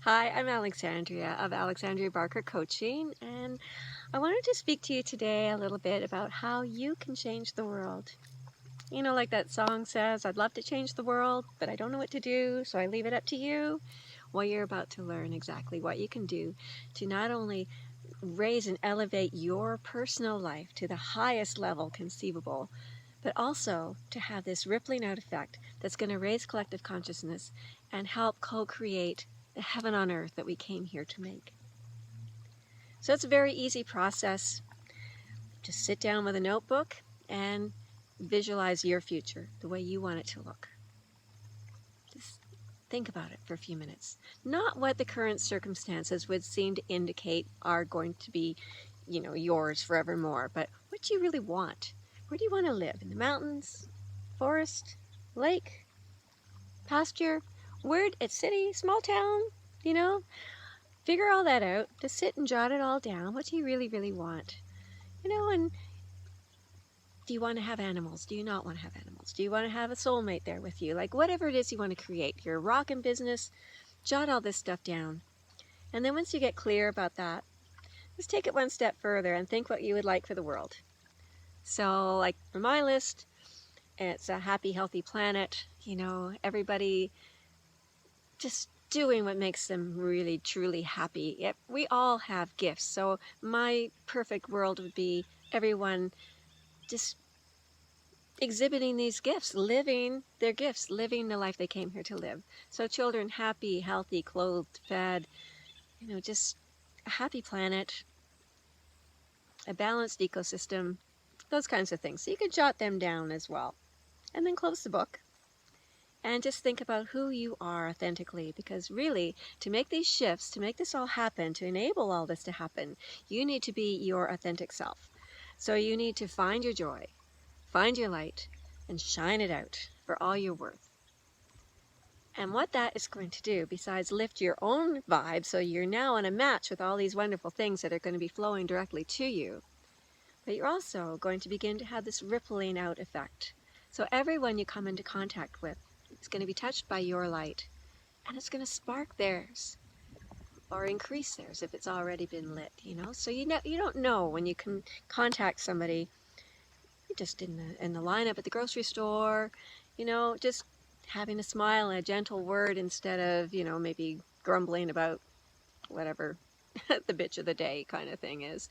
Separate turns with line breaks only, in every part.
Hi, I'm Alexandria of Alexandria Barker Coaching, and I wanted to speak to you today a little bit about how you can change the world. You know, like that song says, I'd love to change the world, but I don't know what to do, so I leave it up to you. Well, you're about to learn exactly what you can do to not only raise and elevate your personal life to the highest level conceivable, but also to have this rippling out effect that's going to raise collective consciousness and help co-create the heaven on earth that we came here to make. So it's a very easy process. Just sit down with a notebook and visualize your future the way you want it to look. Just think about it for a few minutes. Not what the current circumstances would seem to indicate are going to be, yours forevermore, but what do you really want? Where do you want to live? In the mountains, forest, lake, pasture, city, small town, you know? Figure all that out. Just sit and jot it all down. What do you really, really want? And do you want to have animals? Do you not want to have animals? Do you want to have a soulmate there with you? Like whatever it is you want to create, your rockin' business, jot all this stuff down. And then once you get clear about that, just take it one step further and think what you would like for the world. So like for my list, it's a happy, healthy planet, everybody just doing what makes them really, truly happy. We all have gifts. So my perfect world would be everyone just exhibiting these gifts, living their gifts, living the life they came here to live. So children happy, healthy, clothed, fed, just a happy planet, a balanced ecosystem, those kinds of things. So you could jot them down as well. And then close the book and just think about who you are authentically, because really, to make these shifts, to make this all happen, to enable all this to happen, you need to be your authentic self. So you need to find your joy, find your light, and shine it out for all you're worth. And what that is going to do, besides lift your own vibe, so you're now on a match with all these wonderful things that are going to be flowing directly to you, but you're also going to begin to have this rippling out effect. So everyone you come into contact with is going to be touched by your light, and it's going to spark theirs or increase theirs if it's already been lit, So you don't know when you can contact somebody just in the lineup at the grocery store, just having a smile and a gentle word instead of, maybe grumbling about whatever the bitch of the day kind of thing is.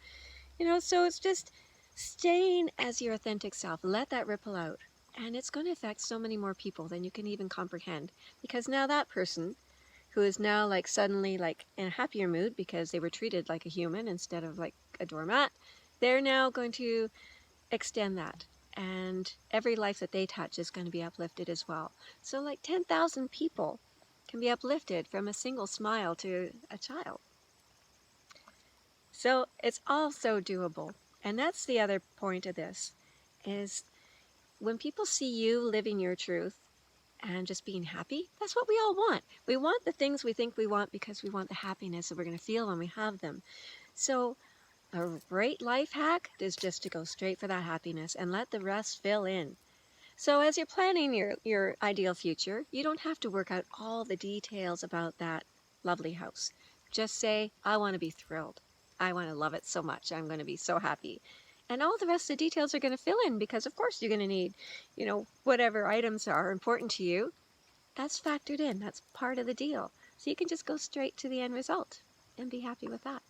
So it's just staying as your authentic self. Let that ripple out. And it's going to affect so many more people than you can even comprehend. Because now that person who is now like suddenly like in a happier mood because they were treated like a human instead of like a doormat, they're now going to extend that. And every life that they touch is going to be uplifted as well. So like 10,000 people can be uplifted from a single smile to a child. So it's all so doable. And that's the other point of this, is when people see you living your truth and just being happy, that's what we all want. We want the things we think we want because we want the happiness that we're going to feel when we have them. So a great life hack is just to go straight for that happiness and let the rest fill in. So as you're planning your ideal future, you don't have to work out all the details about that lovely house. Just say, I want to be thrilled. I want to love it so much. I'm going to be so happy. And all the rest of the details are going to fill in because, of course, you're going to need, whatever items are important to you. That's factored in. That's part of the deal. So you can just go straight to the end result and be happy with that.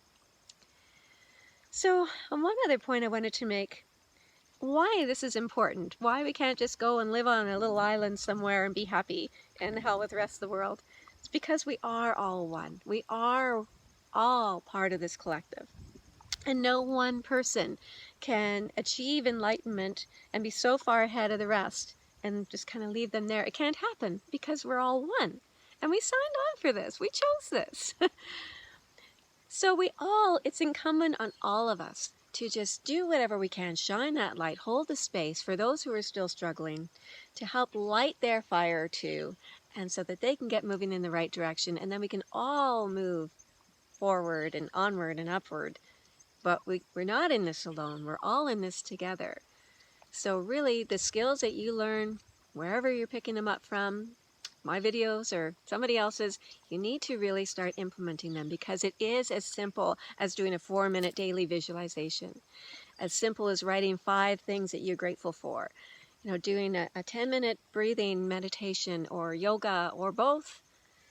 So one other point I wanted to make, why this is important, why we can't just go and live on a little island somewhere and be happy and the hell with the rest of the world. It's because we are all one. We are all part of this collective. And no one person can achieve enlightenment and be so far ahead of the rest and just kind of leave them there. It can't happen because we're all one. And we signed on for this. We chose this. So it's incumbent on all of us to just do whatever we can, shine that light, hold the space for those who are still struggling, to help light their fire too, and so that they can get moving in the right direction, and then we can all move forward and onward and upward. But we're not in this alone. We're all in this together. So really, the skills that you learn, wherever you're picking them up from, my videos or somebody else's, you need to really start implementing them, because it is as simple as doing a 4-minute daily visualization, as simple as writing 5 things that you're grateful for, doing a 10-minute breathing meditation or yoga or both.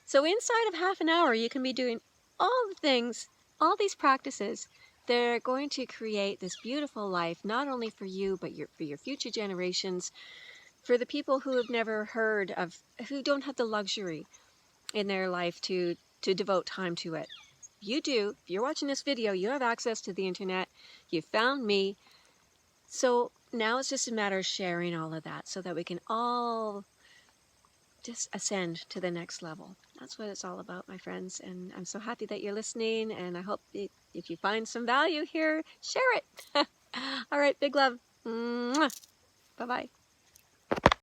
So inside of half an hour, you can be doing all the things, all these practices. They're going to create this beautiful life, not only for you, but for your future generations, for the people who have never heard of, who don't have the luxury in their life to devote time to it. You do. If you're watching this video, you have access to the internet. You found me. So now it's just a matter of sharing all of that so that we can all just ascend to the next level. That's what it's all about, my friends. And I'm so happy that you're listening. And I hope if you find some value here, share it. All right, big love. Bye-bye.